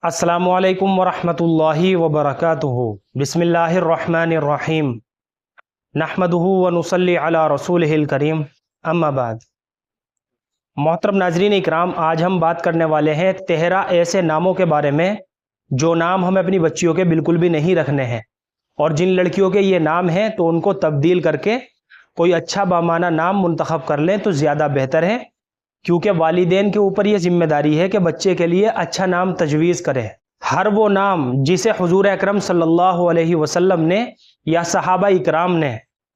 अस्सलामु अलैकुम वरहमतुल्लाहि वबरकातुहु। बिस्मिल्लाहिर्रहमानिर्रहीम। नहमदुहु व नुसल्ली अला रसूलिहिल करीम। अम्मा बाद। मोहतरम नाज़रीन इकराम, आज हम बात करने वाले हैं 13 ऐसे नामों के बारे में जो नाम हमें अपनी बच्चियों के बिल्कुल भी नहीं रखने हैं, और जिन लड़कियों के ये नाम हैं तो उनको तब्दील करके कोई अच्छा बामाना नाम मुंतखब कर लें तो ज़्यादा बेहतर है, क्योंकि वालिदैन के ऊपर ये जिम्मेदारी है कि बच्चे के लिए अच्छा नाम तजवीज़ करें। हर वो नाम जिसे हुजूर अकरम सल्लल्लाहु अलैहि वसल्लम ने या सहाबा इकराम ने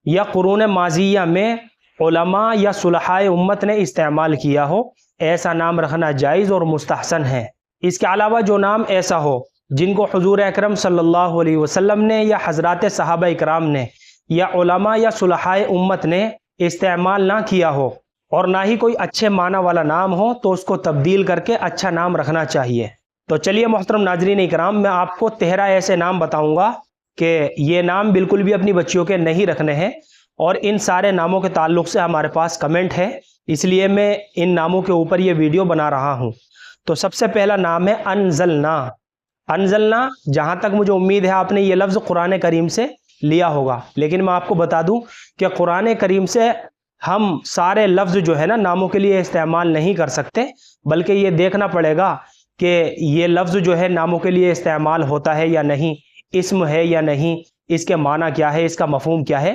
या कुरून माजिया में उलमा या सुलहाए उम्मत ने इस्तेमाल किया हो, ऐसा नाम रखना जायज़ और मुस्तहसन है। इसके अलावा जो नाम ऐसा हो जिनको हुजूर अकरम सल्लल्लाहु अलैहि वसल्लम ने या हज़रात सहाबा इकराम ने या उलमा या सुलहाए उम्मत ने इस्तेमाल ना किया हो और ना ही कोई अच्छे माना वाला नाम हो, तो उसको तब्दील करके अच्छा नाम रखना चाहिए। तो चलिए मोहतरम नाजरीन इकराम, मैं आपको 13 ऐसे नाम बताऊंगा कि ये नाम बिल्कुल भी अपनी बच्चियों के नहीं रखने हैं, और इन सारे नामों के ताल्लुक से हमारे पास कमेंट है, इसलिए मैं इन नामों के ऊपर ये वीडियो बना रहा हूँ। तो सबसे पहला नाम है अनज़लना। अनज़लना, जहाँ तक मुझे उम्मीद है आपने ये लफ्ज़ कुरान करीम से लिया होगा, लेकिन मैं आपको बता दूँ कि कुरान करीम से हम सारे लफ्ज़ जो है ना नामों के लिए इस्तेमाल नहीं कर सकते, बल्कि ये देखना पड़ेगा कि ये लफ्ज़ जो है नामों के लिए इस्तेमाल होता है या नहीं, इस्म है या नहीं, इसके माना क्या है, इसका मफ़हूम क्या है,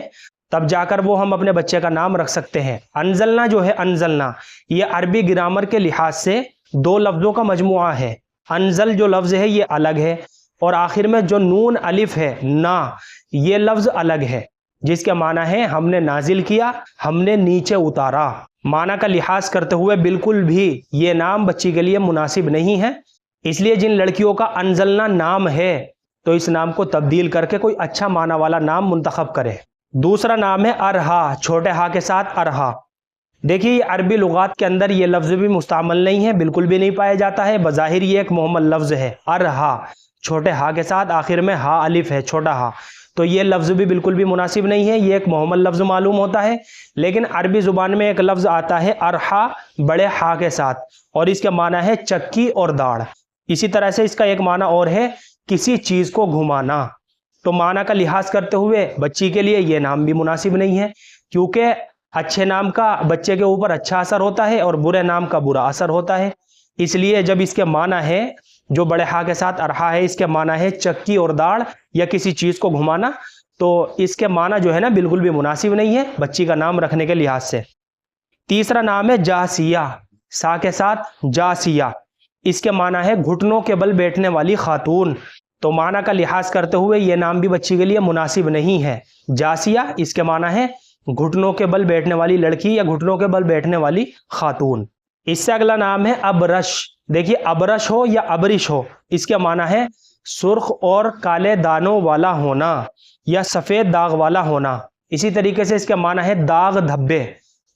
तब जाकर वो हम अपने बच्चे का नाम रख सकते हैं। अनज़लना जो है, अनज़लना ये अरबी ग्रामर के लिहाज से दो लफ्ज़ों का मजमुआ है। अनज़ल जो लफ्ज़ है ये अलग है, और आखिर में जो नून अलिफ है ना, ये लफ्ज़ अलग है, जिसके माना है हमने नाजिल किया, हमने नीचे उतारा। माना का लिहाज करते हुए बिल्कुल भी ये नाम बच्ची के लिए मुनासिब नहीं है। इसलिए जिन लड़कियों का अनज़लना नाम है तो इस नाम को तब्दील करके कोई अच्छा माना वाला नाम मुंतखब करें। दूसरा नाम है अरहा, छोटे हा के साथ अरहा। देखिए, ये अरबी लुगात के अंदर ये लफ्ज़ भी मुस्तअमल नहीं है, बिल्कुल भी नहीं पाया जाता है। बज़ाहिर ये एक मोहम्मद लफ्ज़ है, अरहा, छोटे हा के साथ आखिर में हा अलिफ है, छोटा हा, तो ये लफ्ज़ भी बिल्कुल भी मुनासिब नहीं है, ये एक मोहम्मद लफ्ज़ मालूम होता है। लेकिन अरबी ज़ुबान में एक लफ्ज़ आता है अरहा, बड़े हा के साथ, और इसके माना है चक्की और दाढ़। इसी तरह से इसका एक माना और है किसी चीज़ को घुमाना। तो माना का लिहाज करते हुए बच्ची के लिए ये नाम भी मुनासिब नहीं है, क्योंकि अच्छे नाम का बच्चे के ऊपर अच्छा असर होता है और बुरे नाम का बुरा असर होता है। इसलिए जब इसके माना है, जो बड़े हा के साथ अरहा है, इसके माना है चक्की और दाढ़ या किसी चीज़ को घुमाना, तो इसके माना जो है ना बिल्कुल भी मुनासिब नहीं है बच्ची का नाम रखने के लिहाज से। तीसरा नाम है जासिया, सा के साथ जासिया। इसके माना है घुटनों के बल बैठने वाली खातून। तो माना का लिहाज करते हुए ये नाम भी बच्ची के लिए मुनासिब नहीं है। जासिया, इसके माना है घुटनों के बल बैठने वाली लड़की या घुटनों के बल बैठने वाली खातून। इससे अगला नाम है अबरश। देखिए, अबरश हो या अबरिश हो, इसके माना है सुर्ख और काले दानों वाला होना या सफ़ेद दाग वाला होना। इसी तरीके से इसके माना है दाग धब्बे।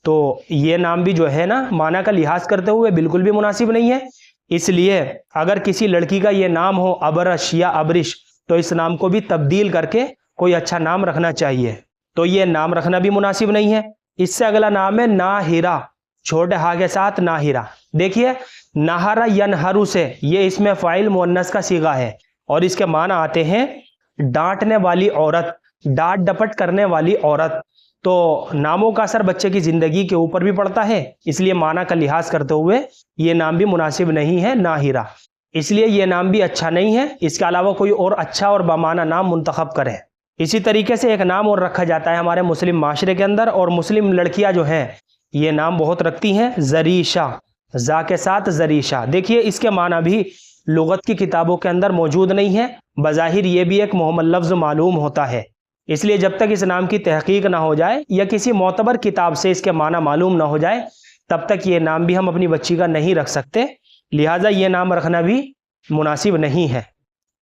तो ये नाम भी जो है ना माना का लिहाज करते हुए बिल्कुल भी मुनासिब नहीं है। इसलिए अगर किसी लड़की का ये नाम हो अबरश या अबरिश, तो इस नाम को भी तब्दील करके कोई अच्छा नाम रखना चाहिए। तो ये नाम रखना भी मुनासिब नहीं है। इससे अगला नाम है नाहिरा, छोटे हा के साथ नाहिरा। देखिए, नहरा यनहरू से ये इसमें फ़ाइल मुअन्नस का सीगा है, और इसके माना आते हैं डांटने वाली औरत, डांट डपट करने वाली औरत। तो नामों का असर बच्चे की ज़िंदगी के ऊपर भी पड़ता है, इसलिए माना का लिहाज करते हुए ये नाम भी मुनासिब नहीं है नाहिरा। इसलिए ये नाम भी अच्छा नहीं है। इसके अलावा कोई और अच्छा और बामाना नाम मुंतखब करें। इसी तरीके से एक नाम और रखा जाता है हमारे मुस्लिम माशरे के अंदर, और मुस्लिम लड़कियां जो हैं ये नाम बहुत रखती हैं, ज़रीशा, जा के साथ ज़रीशा। देखिए, इसके माना भी लुगत की किताबों के अंदर मौजूद नहीं है। बज़ाहिर ये भी एक मोहम्मद लफ्ज़ मालूम होता है। इसलिए जब तक इस नाम की तहकीक ना हो जाए या किसी मोतबर किताब से इसके माना मालूम ना हो जाए, तब तक ये नाम भी हम अपनी बच्ची का नहीं रख सकते। लिहाजा ये नाम रखना भी मुनासिब नहीं है।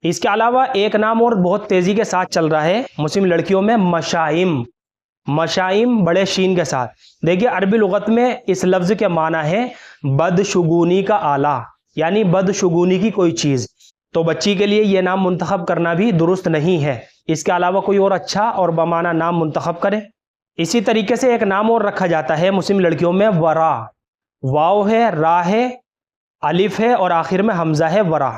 इसके अलावा एक नाम और बहुत तेज़ी के साथ चल रहा है मुस्लिम लड़कियों में, मशाइम। मशाइम बड़े शीन के साथ। देखिए, अरबी लुगत में इस लफ्ज़ के माना है बदशुगुनी का आला, यानी बदशुगुनी की कोई चीज़। तो बच्ची के लिए ये नाम मुंतखब करना भी दुरुस्त नहीं है। इसके अलावा कोई और अच्छा और बमाना नाम मुंतखब करें। इसी तरीके से एक नाम और रखा जाता है मुस्लिम लड़कियों में, वरा। वाव है, रा है, अलिफ है और आखिर में हमजा है, वरा।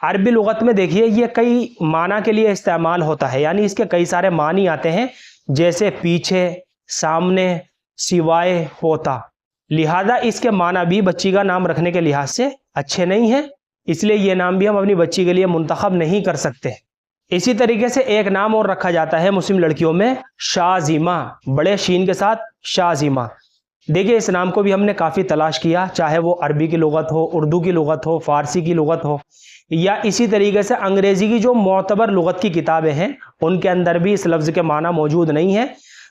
عربی لغت میں دیکھیے یہ کئی معنی کے لیے استعمال ہوتا ہے، یعنی اس کے کئی سارے معنی آتے ہیں، جیسے پیچھے، سامنے، سوائے، ہوتا۔ لہذا اس کے معنی بھی بچی کا نام رکھنے کے لحاظ سے اچھے نہیں ہیں، اس لیے یہ نام بھی ہم اپنی بچی کے لیے منتخب نہیں کر سکتے۔ اسی طریقے سے ایک نام اور رکھا جاتا ہے مسلم لڑکیوں میں، شازیمہ، بڑے شین کے ساتھ شازیمہ۔ دیکھیے اس نام کو بھی ہم نے کافی تلاش کیا، چاہے وہ عربی کی لغت ہو، اردو کی لغت ہو، فارسی کی لغت ہو، یا اسی طریقے سے انگریزی کی جو معتبر لغت کی کتابیں ہیں ان کے اندر بھی اس لفظ کے معنی موجود نہیں ہیں۔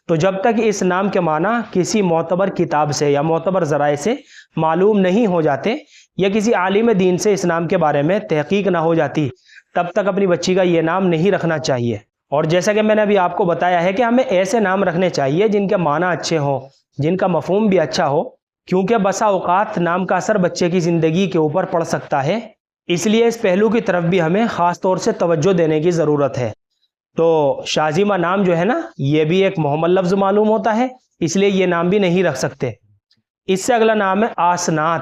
تو جب تک اس نام کے معنی کسی معتبر کتاب سے یا معتبر ذرائع سے معلوم نہیں ہو جاتے، یا کسی عالم دین سے اس نام کے بارے میں تحقیق نہ ہو جاتی، تب تک اپنی بچی کا یہ نام نہیں رکھنا چاہیے۔ اور جیسا کہ میں نے ابھی آپ کو بتایا ہے کہ ہمیں ایسے نام رکھنے چاہیے جن کے معنی اچھے ہوں، جن کا مفہوم بھی اچھا ہو، کیونکہ بسا اوقات نام کا اثر بچے کی زندگی کے اوپر پڑ سکتا ہے، اس لیے اس پہلو کی طرف بھی ہمیں خاص طور سے توجہ دینے کی ضرورت ہے۔ تو شازیمہ نام جو ہے نا، یہ بھی ایک مہمل لفظ معلوم ہوتا ہے، اس لیے یہ نام بھی نہیں رکھ سکتے۔ اس سے اگلا نام ہے آسنات۔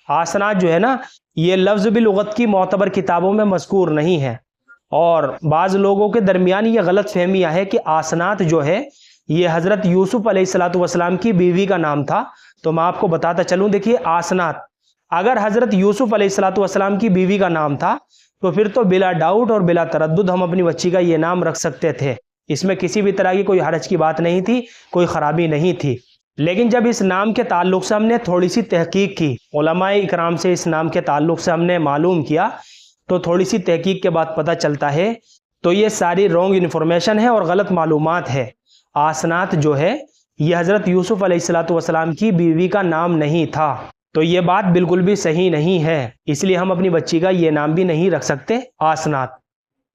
آسنات جو ہے نا، یہ لفظ بھی لغت کی معتبر کتابوں میں مذکور نہیں ہے، اور بعض لوگوں کے درمیان یہ غلط فہمیاں ہے کہ آسنات جو ہے یہ حضرت یوسف علیہ السلام کی بیوی کا نام تھا۔ تو میں آپ کو بتاتا چلوں، دیکھیے آسنات اگر حضرت یوسف علیہ السلام کی بیوی کا نام تھا تو پھر تو بلا ڈاؤٹ اور بلا تردد ہم اپنی بچی کا یہ نام رکھ سکتے تھے، اس میں کسی بھی طرح کی کوئی حرج کی بات نہیں تھی، کوئی خرابی نہیں تھی۔ لیکن جب اس نام کے تعلق سے ہم نے تھوڑی سی تحقیق کی، علماء اکرام سے اس نام کے تعلق سے ہم نے معلوم کیا، تو تھوڑی سی تحقیق کے بعد پتہ چلتا ہے تو یہ ساری رونگ انفارمیشن ہے اور غلط معلومات ہے۔ آسنات جو ہے یہ حضرت یوسف علیہ السلام کی بیوی کا نام نہیں تھا، تو یہ بات بالکل بھی صحیح نہیں ہے، اس لیے ہم اپنی بچی کا یہ نام بھی نہیں رکھ سکتے آسنات۔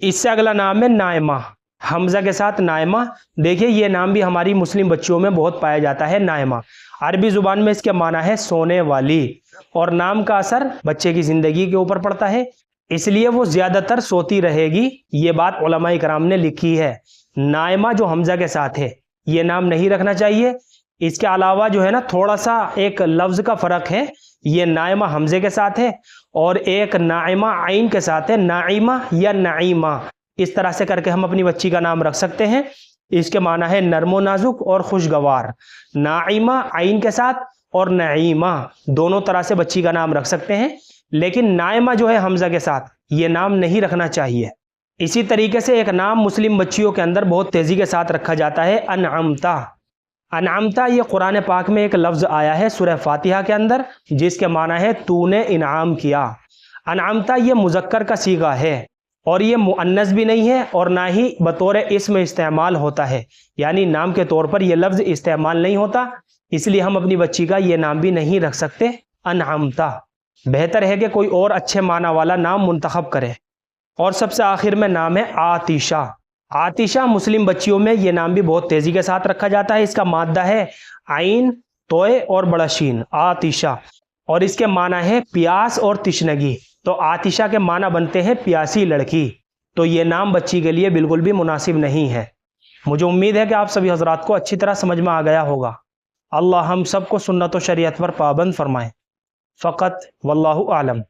اس سے اگلا نام ہے نائمہ، حمزہ کے ساتھ نائمہ۔ دیکھیے یہ نام بھی ہماری مسلم بچیوں میں بہت پایا جاتا ہے، نائمہ۔ عربی زبان میں اس کے معنی ہے سونے والی، اور نام کا اثر بچے کی زندگی کے اوپر پڑتا ہے، اس لیے وہ زیادہ تر سوتی رہے گی، یہ بات علماء کرام نے لکھی ہے۔ نائمہ جو حمزہ کے ساتھ ہے یہ نام نہیں رکھنا چاہیے۔ اس کے علاوہ جو ہے نا تھوڑا سا ایک لفظ کا فرق ہے، یہ نائمہ حمزے کے ساتھ ہے اور ایک نائمہ عین کے ساتھ ہے، نائمہ یا نعیمہ۔ اس طرح سے کر کے ہم اپنی بچی کا نام رکھ سکتے ہیں۔ اس کے معنی ہے نرم و نازک اور خوشگوار، نائمہ عین کے ساتھ اور نعیمہ دونوں طرح سے بچی کا نام رکھ سکتے ہیں، لیکن نائمہ جو ہے حمزہ کے ساتھ یہ نام نہیں رکھنا چاہیے۔ اسی طریقے سے ایک نام مسلم بچیوں کے اندر بہت تیزی کے ساتھ رکھا جاتا ہے، انعمتہ۔ انعمتہ یہ قرآن پاک میں ایک لفظ آیا ہے سورہ فاتحہ کے اندر، جس کے معنی ہے تو نے انعام کیا۔ انعمتہ یہ مذکر کا صیغہ ہے، اور یہ مؤنث بھی نہیں ہے اور نہ ہی بطور اسم استعمال ہوتا ہے، یعنی نام کے طور پر یہ لفظ استعمال نہیں ہوتا، اس لیے ہم اپنی بچی کا یہ نام بھی نہیں رکھ سکتے انعمتہ۔ بہتر ہے کہ کوئی اور اچھے معنی والا نام منتخب کرے۔ اور سب سے آخر میں نام ہے عاتشہ۔ عاتشہ مسلم بچیوں میں یہ نام بھی بہت تیزی کے ساتھ رکھا جاتا ہے، اس کا مادہ ہے عین، توئے اور بڑا شین، عاتشہ، اور اس کے معنی ہے پیاس اور تشنگی۔ تو عاتشہ کے معنی بنتے ہیں پیاسی لڑکی، تو یہ نام بچی کے لیے بالکل بھی مناسب نہیں ہے۔ مجھے امید ہے کہ آپ سبھی حضرات کو اچھی طرح سمجھ میں آ گیا ہوگا۔ اللہ ہم سب کو سنت و شریعت پر پابند فرمائے۔ فقط واللہ اعلم۔